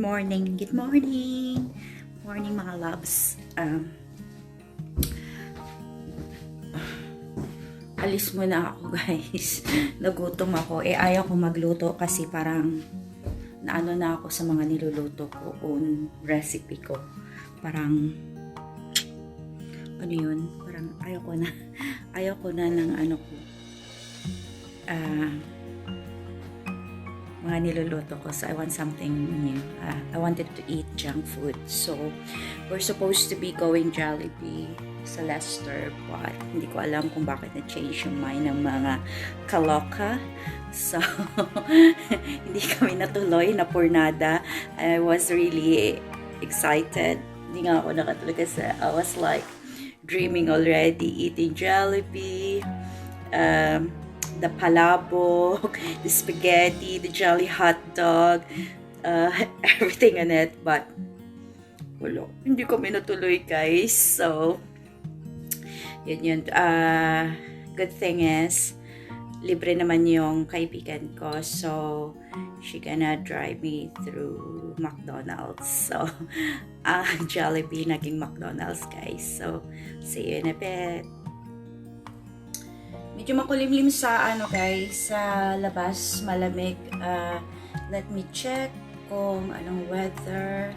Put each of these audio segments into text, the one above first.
morning. Good morning. Morning mga loves. Alis muna ako guys. Nagutom ako. Ayaw ko magluto kasi parang naano na ako sa mga niluluto ko. Own recipe ko. Parang ano yun? Parang ayaw ko na ng ano ko. Mga niluluto ko. So, I want something new. I wanted to eat junk food. So, we're supposed to be going Jollibee sa Leicester, but hindi ko alam kung bakit na-change yung mind ng mga kaloka. So, hindi kami natuloy na pornada. I was really excited. Hindi nga ako nakatulog kasi I was like dreaming already, eating Jollibee. The palabok, the spaghetti, the jolly hot dog, everything on it. But, wala. Hindi kami natuloy, guys. So, yun. Good thing is, libre naman yung kaibigan ko. So, she gonna drive me through McDonald's. So, Jollibee naging McDonald's, guys. So, see you in a bit. Medyo makulimlim sa guys, sa labas, malamig. Let me check kung anong weather.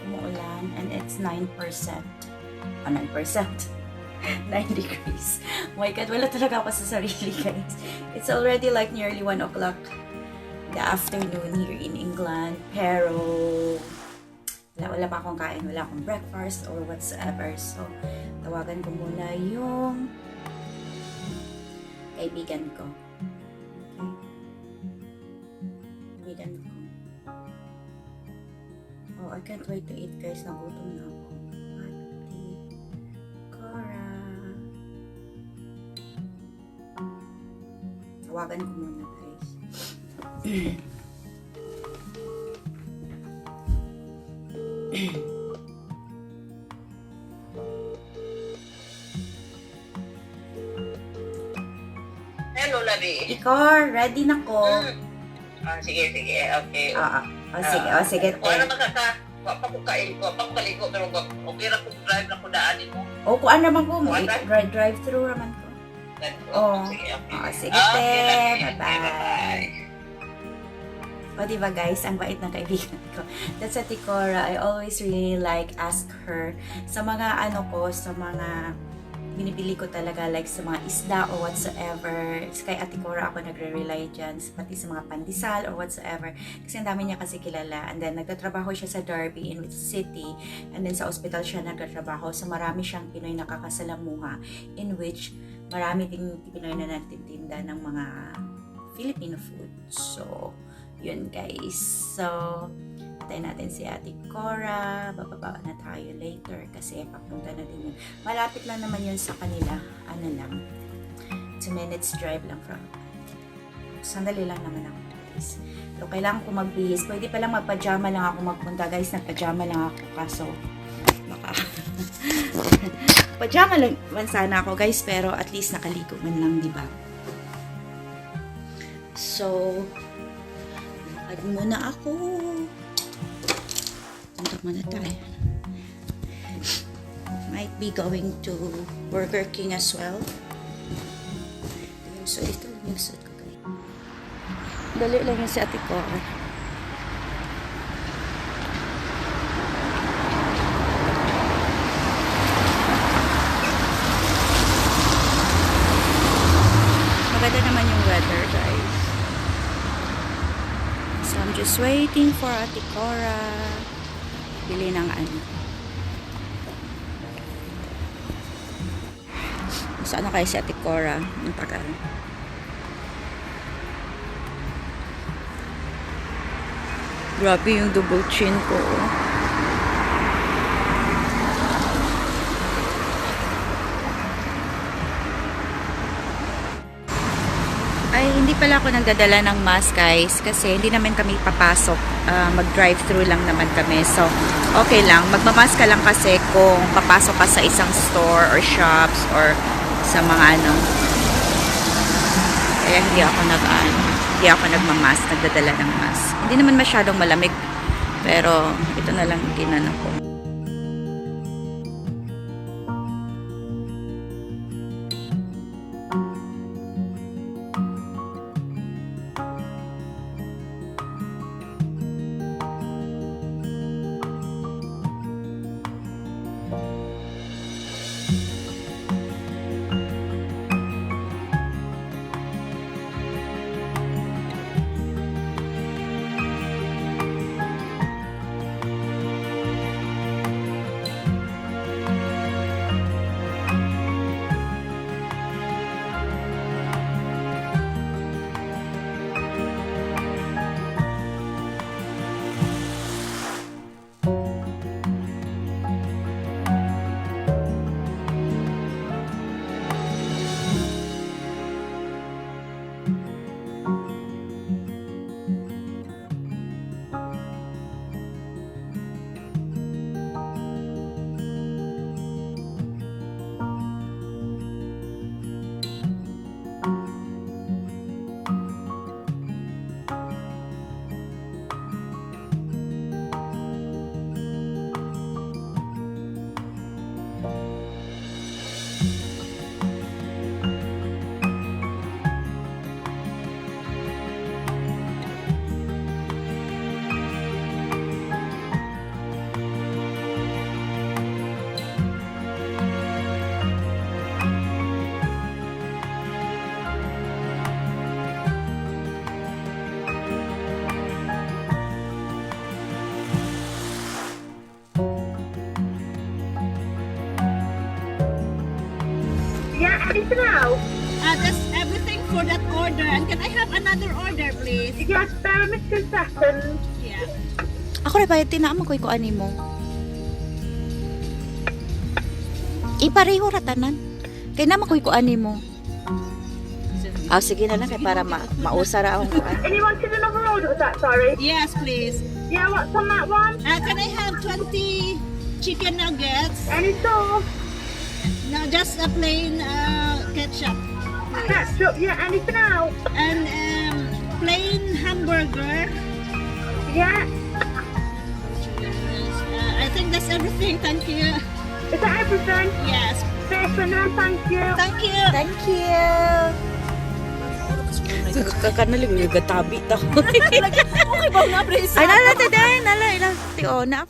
Umuulan and it's 9%. 9%. 9 degrees. Oh my God, wala talaga ako sa sarili guys. It's already like nearly 1 o'clock in the afternoon here in England. Pero wala pa akong kain, wala akong breakfast or whatsoever. So, tawagan ko muna yung kaibigan ko. Okay. Kaibigan ko. Oh, I can't wait to eat guys. Nagutom na ako. Ate Cora. Tawagan ko muna guys. Hello, Labi. Ikor, ready na ko. Sige, okay. Sige. Wala wapa ko kaligo, pero okay na kung drive na ko daanin mo. Kung ano naman ko, drive-thru naman ko. Sige, okay. Sige, bye-bye. O, diba guys, ang bait ng kaibigan ko. That's Ate Cora. I always really like ask her sa mga sa mga binibili ko talaga, like sa mga isda or whatsoever. Kay Ate Cora ako nagre-rely dyan, pati sa mga pandesal or whatsoever. Kasi ang dami niya kasi kilala. And then, nagtatrabaho siya sa Derby in which city. And then, sa hospital siya nagtatrabaho. So, marami siyang Pinoy nakakasalamuha in which marami ding Pinoy na nagtitinda ng mga Filipino food. So, yun guys. So, tayo natin si Ate Cora. Bababa na tayo later kasi papunta na din yun. Malapit lang naman yun sa kanila. 2 minutes drive lang from. Sandali lang naman ako guys. Pero kailangan ko magbihis. Pwede palang magpajama lang ako magpunta guys. Nagpajama lang ako kaso baka pajama lang man sana ako guys, pero at least nakaligo man lang, diba? So, lakad muna ako. Punta muna tayo. Might be going to Burger King as well. So, ito lang yung suit ko kayo. Dali lang yung si Ate Cora. Maganda naman yung weather, guys. So, I'm just waiting for Ate Cora. Bili ng Saan na kayo si Ate Cora? Ang tagal. Grabe yung double chin ko. Ay, hindi pala ako nagdadala ng mask guys kasi hindi naman kami papasok. Mag-drive-thru lang naman kami. So, okay lang. Magmamask ka lang kasi kung papasok ka sa isang store or shops or sa mga Kaya hindi ako nag-ano. hindi ako nagmamask, nagdadala ng mask. Hindi naman masyadong malamig, pero ito na lang ginano ko. Anything else? That's everything for that order. And can I have another order, please? Yes, bear with me 2 seconds. Yeah. Ako rin ba, tinaamang ko yung ani mo. Ipareho ratanan. Kaya naman ko yung ani mo. Sige na lang, kaya para mausara akong kuan. And you wanted another order, was that, sorry? Yes, please. Yeah, what's on that one? Can I have 20 chicken nuggets? Any sauce? No, just a plain ketchup. Please. Ketchup, yeah, anything else? And plain hamburger. Yeah. I think that's everything. Thank you. Is that everything? Yes. Fish and then thank you. Thank you. Thank you. Kakanalig yung gatabi daw. Okay ba nga, please? Ay, nala, taday, nala, ilang, na.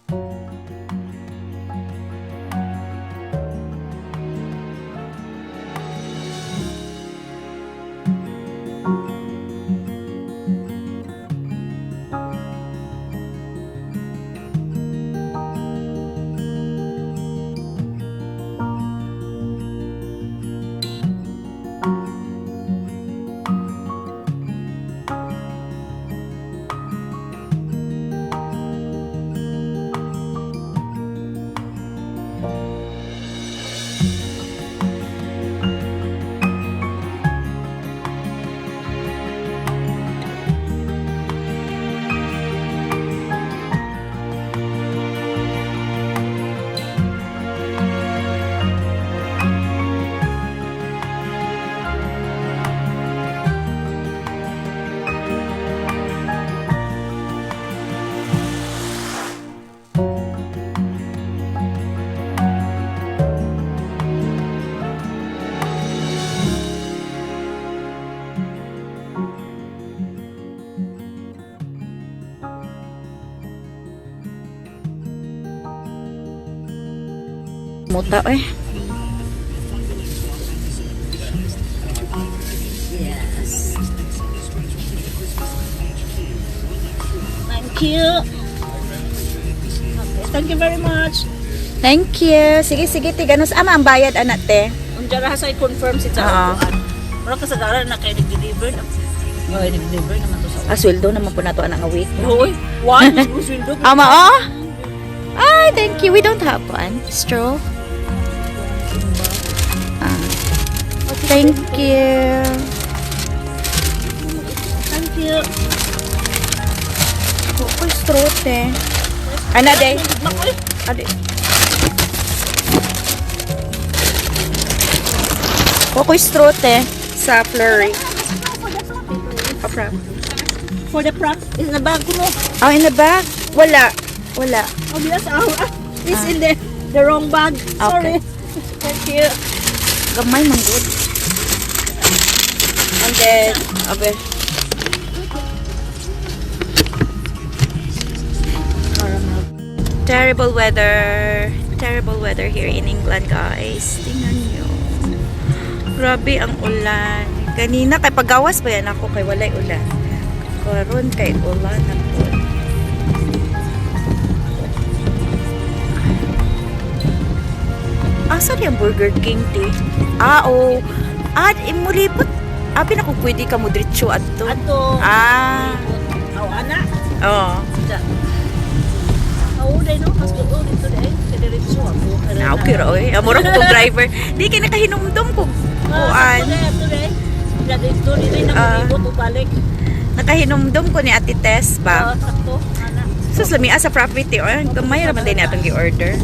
Muta eh. Yes. Thank you. Okay, thank you very much. Thank you. Sige, sige, tiganos. Ama ang bayad, anak te. Ang dara sa i-confirm si Charo. Pero kasagaran na kayo nag-deliver na. Oh, nag-deliver naman to sa Sweldo naman po na to anak a week. Hoy, one is sweldo. Ama, oh! Ay, thank you. We don't have one. Straw. Thank you. Thank you. Ako straw te. Ana day. Ade. Ako straw te sa flurry. Apa? for the prank. Is in the bag ko mo. Oh, in the bag? Wala. Wala. Oh, yes. It's in the wrong bag. Sorry. Thank you. Gamay man good. And then, okay. Terrible weather. Terrible weather here in England, guys. Tingnan nyo. Grabe ang ulan. Kanina, kay pagawas pa yan ako kay walay ulan. Karon kay ulan ako. Asa yung Burger King, te? Oh. Imuripot. Pinako pwede ka mo diretso adto. Ato. Anak. Oo. Day no, mas ko dito day. Diretso ako. Okay ra oy. Amura ko driver. Di kay nakahinumdum ko. Kuan. Dito na ko balik. Nakahinumdum ko ni Ate Tess ba? Sakto, ana. Sus lami sa property oy. Gamay ra man din atong gi-order.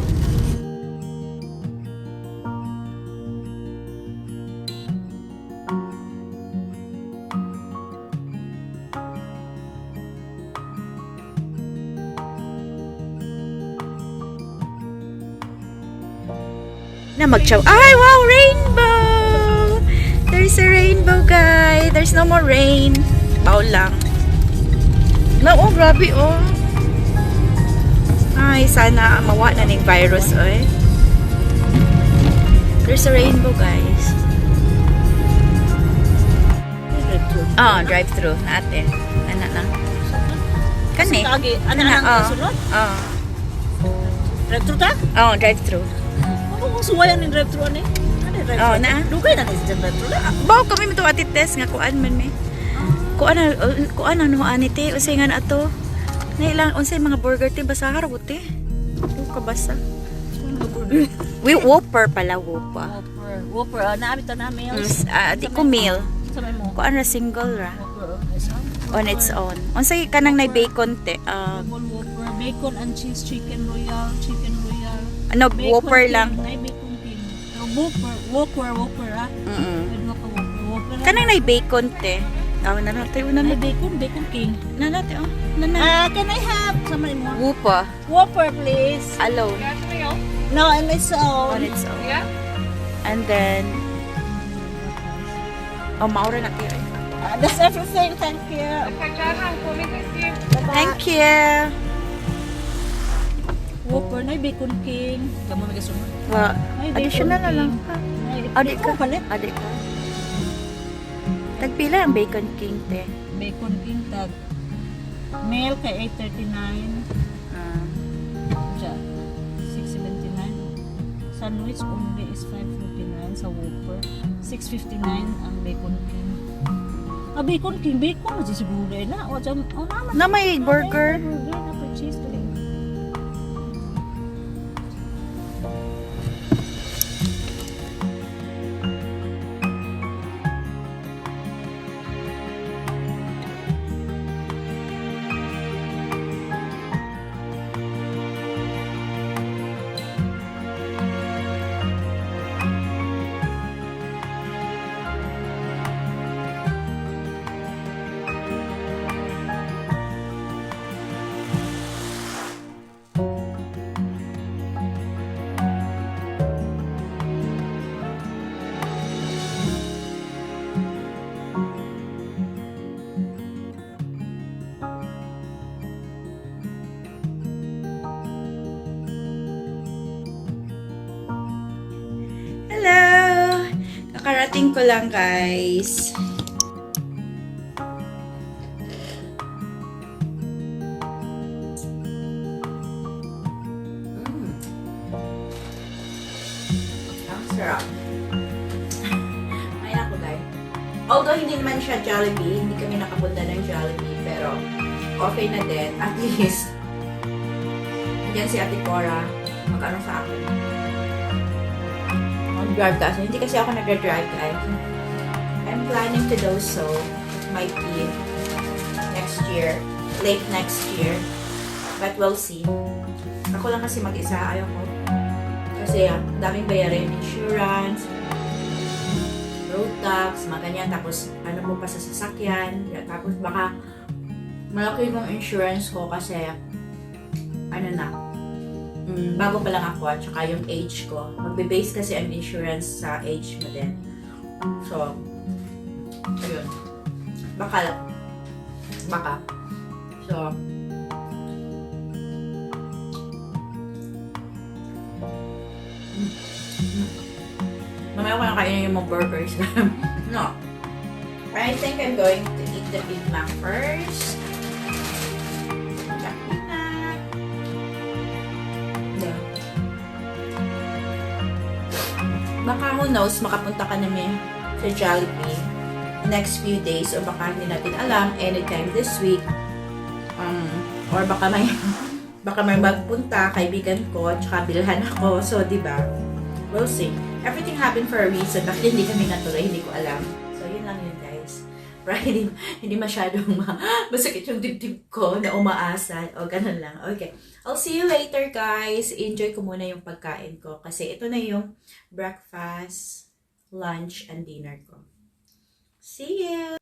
Na magchaw. Ay, wow, rainbow! There's a rainbow, guys. There's no more rain. Baul lang. Oh, grabe, oh. Ay, sana mawa na ng virus, oy. There's a rainbow, guys. Drive-thru. Ate. Anak na. Kani? Ana na sunod? Drive-thru ta? Drive-thru. Kung suwayan ng drive-thru ani? Na. Dugay na sa drive-thru na. Bawo kami mo to Ate Tess nga kuan man me. Kuan ano ani te usay nga ato. Na ilang unsay mga burger te basahar ko te. Ka basa. Whopper pala Whopper. Whopper na abita na meals. Di ko meal. Sa mo. Kuan ra single ra. Whopper On its own. Unsay kanang nay bacon te. Whopper, bacon and cheese, chicken royal. Ano Whopper lang. Nay bacon king. Whopper ah. Ano ka Whopper? Kanang nay bacon te. Na tayo na Nay bacon king. Na natin oh. Na. Can I have some more? Whopper. Whopper please. Alone. No, on its On own. its own. Yeah. And then maura na tayo. That's everything. Thank you. Thank you. Whopper, nay bacon king. Kamu may kasunod. Additional na lang. Adik ka. Palit. Adik ka. Tagpila ang bacon king te. Bacon king tag. Meal kay 8.39. Diya. 6.79. Sandwich only is 5.49 sa Whopper. 6.59 ang bacon king. Bacon king, bacon na siguro na. O naman. Na may burger. Burger na per cheese tuloy. Hello! Kakarating ko lang, guys. Ang sarap. May ako, guys. Although hindi naman siya Jollibee, hindi kami nakapunta ng Jollibee, pero okay na din. At least, yan si Ate Cora, magkano sa akin. Mag-drive kasi. Hindi kasi ako nag-drive, guys. I'm planning to do so. Might be next year. Late next year. But we'll see. Ako lang kasi mag-isa. Ayaw ko. Kasi daming bayarin. Insurance, road tax, mga ganyan. Tapos ano mo pa sa sasakyan. Tapos baka malaki yung insurance ko kasi ano na, bago pa lang ako at saka yung age ko. Magbe-base kasi ang insurance sa age mo din. So, ayun. Baka. So, mamaya ko na kainin yung mga burgers. No. I think I'm going to eat the Big Mac first. Yeah. Baka who knows, makapunta ka namin sa Jollibee next few days o baka hindi natin alam, anytime this week. Or baka may magpunta, kaibigan ko, tsaka bilhan ako. So, diba? We'll see. Everything happened for a reason. Bakit hindi kami natuloy, hindi ko alam. So, yun lang yun, guys. Right? Hindi masyadong masakit yung dibdib ko na umaasa. O, ganun lang. Okay. I'll see you later, guys. Enjoy ko muna yung pagkain ko. Kasi ito na yung breakfast, lunch, and dinner ko. See you!